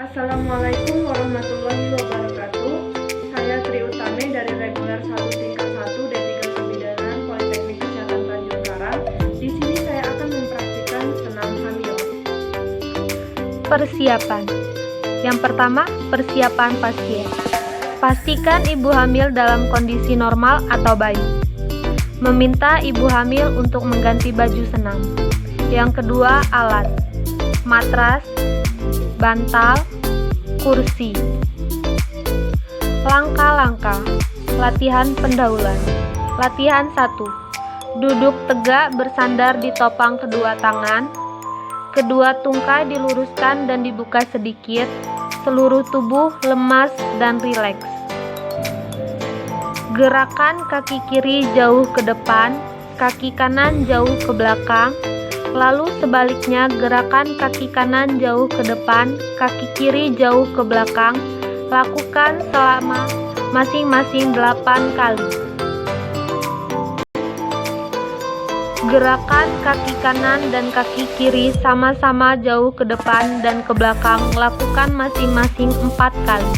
Assalamualaikum warahmatullahi wabarakatuh. Saya Tri Utami dari Reguler 1 tingkat 1 D3 Kebidanan Politeknik Kesehatan Tanjung Karang. Di sini saya akan mempraktikkan senam hamil. Persiapan. Yang pertama, persiapan pasien. Pastikan ibu hamil dalam kondisi normal atau baik. Meminta ibu hamil untuk mengganti baju senam. Yang kedua, alat. Matras, bantal, kursi. Langkah-langkah. Latihan pendahuluan. Latihan 1. Duduk tegak bersandar di topang kedua tangan. Kedua tungkai diluruskan dan dibuka sedikit. Seluruh tubuh lemas dan rileks. Gerakan kaki kiri jauh ke depan, kaki kanan jauh ke belakang. Lalu sebaliknya, gerakan kaki kanan jauh ke depan, kaki kiri jauh ke belakang. Lakukan selama masing-masing 8 kali. Gerakan kaki kanan dan kaki kiri sama-sama jauh ke depan dan ke belakang. Lakukan masing-masing 4 kali.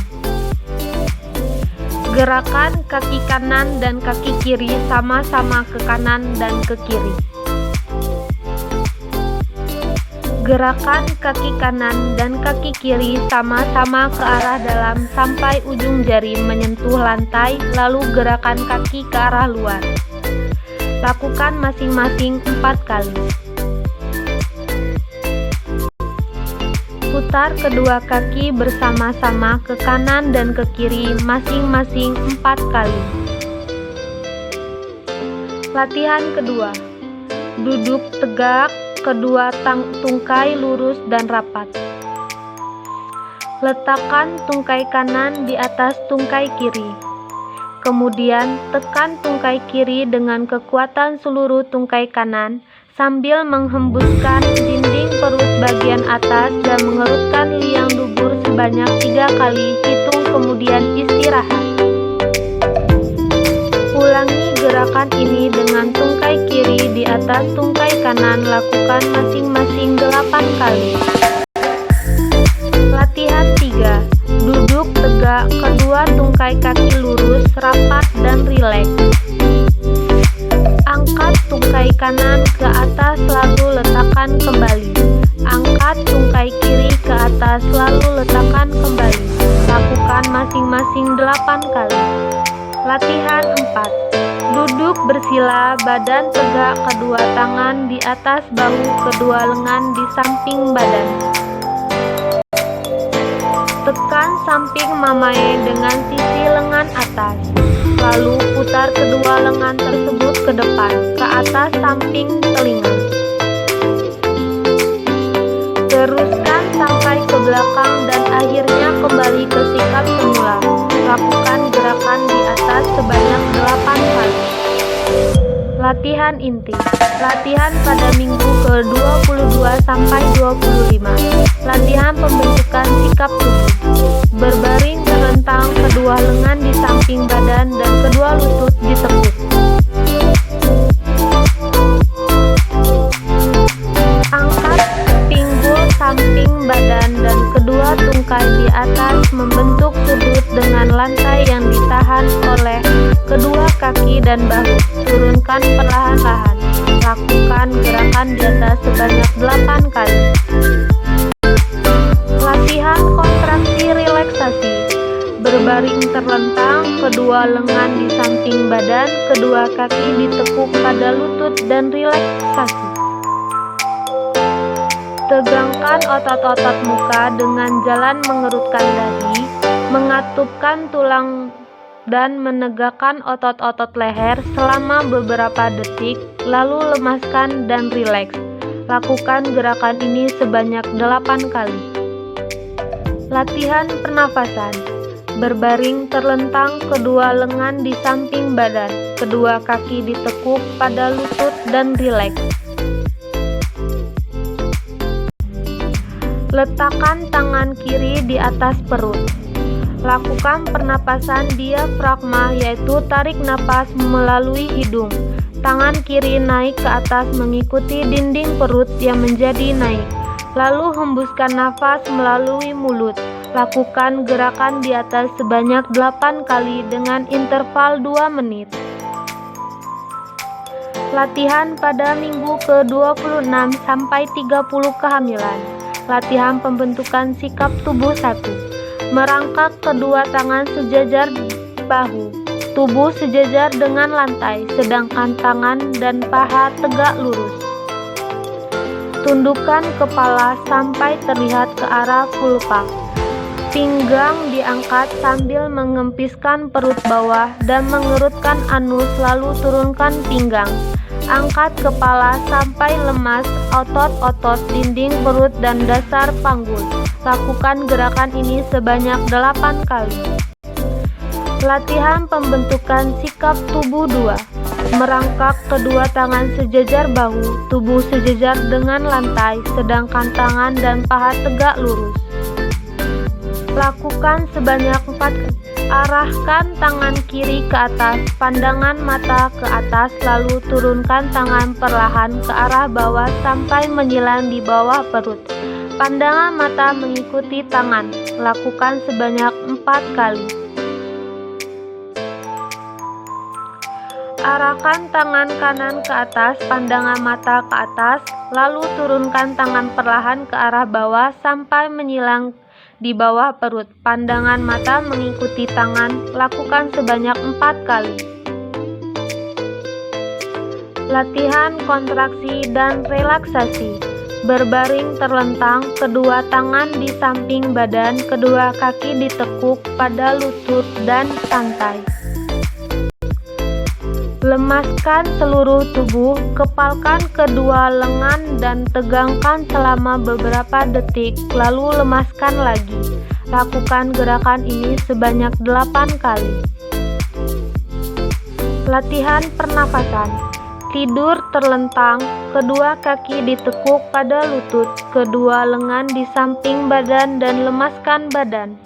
Gerakan kaki kanan dan kaki kiri sama-sama ke kanan dan ke kiri. Gerakan kaki kanan dan kaki kiri sama-sama ke arah dalam sampai ujung jari menyentuh lantai, lalu gerakan kaki ke arah luar. Lakukan masing-masing 4 kali. Putar kedua kaki bersama-sama ke kanan dan ke kiri masing-masing 4 kali. Latihan kedua. Duduk tegak, kedua tungkai lurus dan rapat. Letakkan tungkai kanan di atas tungkai kiri. Kemudian tekan tungkai kiri dengan kekuatan seluruh tungkai kanan sambil menghembuskan dinding perut bagian atas dan mengerutkan liang dubur sebanyak 3 kali. Hitung kemudian istirahat. Ulangi gerakan ini dengan tungkai kiri di atas tungkai kanan. Lakukan masing-masing 8 kali. Latihan 3. Duduk tegak, kedua tungkai kaki lurus, rapat dan rileks. Angkat tungkai kanan ke atas lalu letakkan kembali. Angkat tungkai kiri ke atas lalu letakkan kembali. Lakukan masing-masing 8 kali. Latihan 4. Duduk bersila, badan tegak, kedua tangan di atas bahu, kedua lengan di samping badan. Tekan samping mamae dengan sisi lengan atas. Lalu putar kedua lengan tersebut ke depan, ke atas samping telinga. Teruskan sampai ke belakang dan akhirnya kembali ke sikap semula. Lakukan gerakan di atas sebanyak 8 kali. Latihan inti. Latihan pada minggu ke-22 sampai 25. Latihan pembentukan sikap tubuh. Berbaring terlentang, kedua lengan di samping badan dan kedua lutut ditekuk. Angkat pinggul samping badan dan kedua tungkai di atas membentuk sudut dengan lantai yang ditahan oleh kedua kaki dan bahu. Turunkan perlahan-lahan. Lakukan gerakan di atas sebanyak 8 kali. Latihan kontraksi relaksasi. Berbaring terlentang, kedua lengan di samping badan, kedua kaki ditekuk pada lutut dan relaksasi. Tegangkan otot-otot muka dengan jalan mengerutkan dahi, mengatupkan tulang dan menegakkan otot-otot leher selama beberapa detik, lalu lemaskan dan rileks. Lakukan gerakan ini sebanyak 8 kali. Latihan pernafasan. Berbaring terlentang, kedua lengan di samping badan, kedua kaki ditekuk pada lutut dan rileks. Letakkan tangan kiri di atas perut. Lakukan pernapasan diafragma, yaitu tarik napas melalui hidung. Tangan kiri naik ke atas mengikuti dinding perut yang menjadi naik. Lalu hembuskan nafas melalui mulut. Lakukan gerakan di atas sebanyak 8 kali dengan interval 2 menit. Latihan pada minggu ke-26 sampai 30 kehamilan. Latihan pembentukan sikap tubuh 1. Merangkak kedua tangan sejajar bahu. Tubuh sejajar dengan lantai, sedangkan tangan dan paha tegak lurus. Tundukkan kepala sampai terlihat ke arah vulva. Pinggang diangkat sambil mengempiskan perut bawah dan mengerutkan anus, lalu turunkan pinggang. Angkat kepala sampai lemas otot-otot dinding perut dan dasar panggul. Lakukan gerakan ini sebanyak 8 kali. Latihan pembentukan sikap tubuh 2. Merangkak kedua tangan sejajar bahu, tubuh sejajar dengan lantai, sedangkan tangan dan paha tegak lurus. Lakukan sebanyak 4 kali. Arahkan tangan kiri ke atas, pandangan mata ke atas, lalu turunkan tangan perlahan ke arah bawah sampai menyilang di bawah perut. Pandangan mata mengikuti tangan. Lakukan sebanyak 4 kali. Arahkan tangan kanan ke atas, pandangan mata ke atas, lalu turunkan tangan perlahan ke arah bawah sampai menyilang di bawah perut. Pandangan mata mengikuti tangan. Lakukan sebanyak 4 kali. Latihan kontraksi dan relaksasi. Berbaring terlentang, kedua tangan di samping badan, kedua kaki ditekuk pada lutut dan santai. Lemaskan seluruh tubuh, kepalkan kedua lengan dan tegangkan selama beberapa detik, lalu lemaskan lagi. Lakukan gerakan ini sebanyak 8 kali. Latihan pernafasan. Tidur terlentang, kedua kaki ditekuk pada lutut, kedua lengan di samping badan dan lemaskan badan.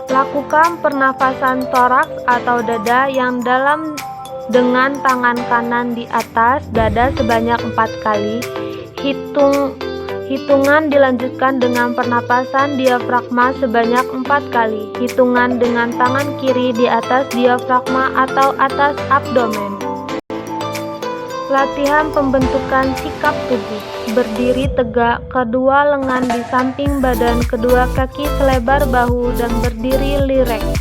Lakukan pernafasan toraks atau dada yang dalam dengan tangan kanan di atas dada sebanyak 4 kali. Hitungan dilanjutkan dengan pernapasan diafragma sebanyak 4 kali. Hitungan dengan tangan kiri di atas diafragma atau atas abdomen. Latihan pembentukan sikap tubuh. Berdiri tegak, kedua lengan di samping badan, kedua kaki selebar bahu dan berdiri lireks.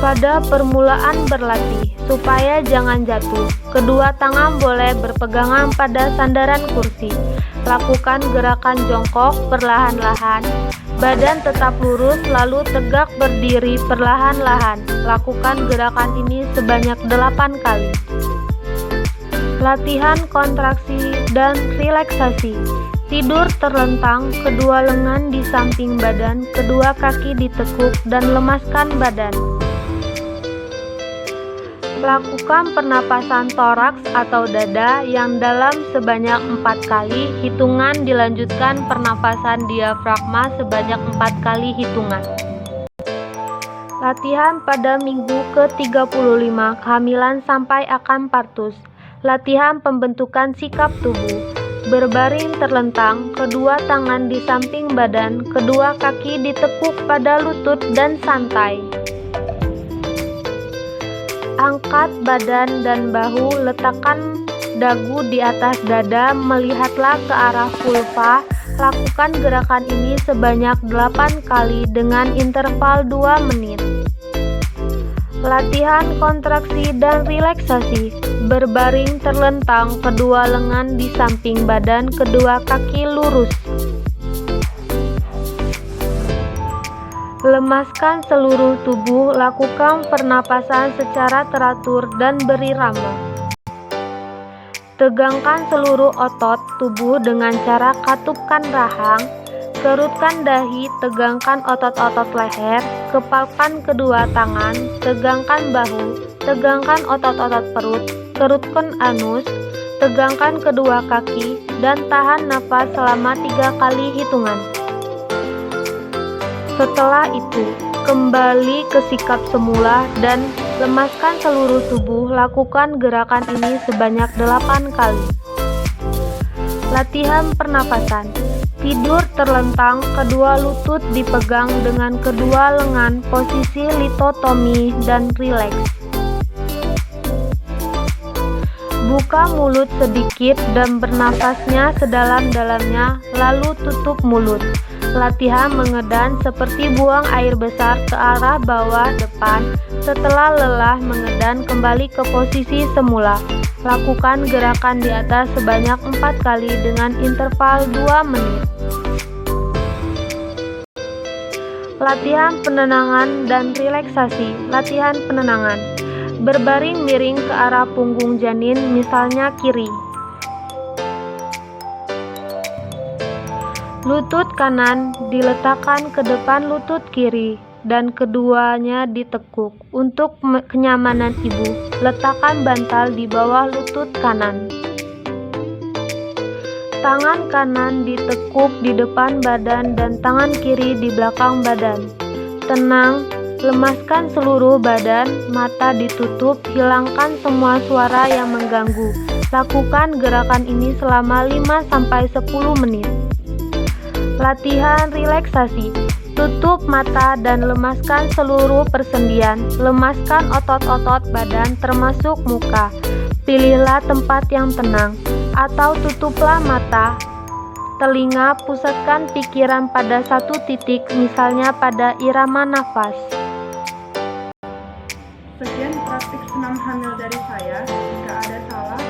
Pada permulaan berlatih, supaya jangan jatuh, kedua tangan boleh berpegangan pada sandaran kursi. Lakukan gerakan jongkok perlahan-lahan. Badan tetap lurus lalu tegak berdiri perlahan-lahan. Lakukan gerakan ini sebanyak 8 kali. Latihan kontraksi dan relaksasi. Tidur terlentang, kedua lengan di samping badan, kedua kaki ditekuk dan lemaskan badan. Lakukan pernapasan toraks atau dada yang dalam sebanyak 4 kali. Hitungan dilanjutkan pernapasan diafragma sebanyak 4 kali hitungan. Latihan pada minggu ke-35 kehamilan sampai akan partus. Latihan pembentukan sikap tubuh. Berbaring terlentang, kedua tangan di samping badan, kedua kaki ditekuk pada lutut dan santai. Angkat badan dan bahu, letakkan dagu di atas dada, melihatlah ke arah vulva. Lakukan gerakan ini sebanyak 8 kali dengan interval 2 menit. Latihan kontraksi dan relaksasi. Berbaring terlentang, kedua lengan di samping badan, kedua kaki lurus. Lemaskan seluruh tubuh, lakukan pernapasan secara teratur dan berirama. Tegangkan seluruh otot tubuh dengan cara katupkan rahang, kerutkan dahi, tegangkan otot-otot leher, kepalkan kedua tangan, tegangkan bahu, tegangkan otot-otot perut, kerutkan anus, tegangkan kedua kaki, dan tahan napas selama 3 kali hitungan. Setelah itu, kembali ke sikap semula dan lemaskan seluruh tubuh. Lakukan gerakan ini sebanyak 8 kali. Latihan pernapasan. Tidur terlentang, kedua lutut dipegang dengan kedua lengan, posisi litotomi dan rileks. Buka mulut sedikit dan bernafasnya sedalam-dalamnya, lalu tutup mulut. Latihan mengedan seperti buang air besar ke arah bawah depan. Setelah lelah mengedan, kembali ke posisi semula. Lakukan gerakan di atas sebanyak 4 kali dengan interval 2 menit. Latihan penenangan dan relaksasi. Latihan penenangan. Berbaring miring ke arah punggung janin, misalnya kiri. Lutut kanan diletakkan ke depan lutut kiri dan keduanya ditekuk. Untuk kenyamanan ibu, letakkan bantal di bawah lutut kanan. Tangan kanan ditekuk di depan badan dan tangan kiri di belakang badan. Tenang, lemaskan seluruh badan, mata ditutup, hilangkan semua suara yang mengganggu. Lakukan gerakan ini selama 5-10 menit. Latihan relaksasi. Tutup mata dan lemaskan seluruh persendian. Lemaskan otot-otot badan termasuk muka. Pilihlah tempat yang tenang atau tutuplah mata. Telinga, pusatkan pikiran pada satu titik, misalnya pada irama nafas. Sekian praktik senam hamil dari saya. Jika ada salah,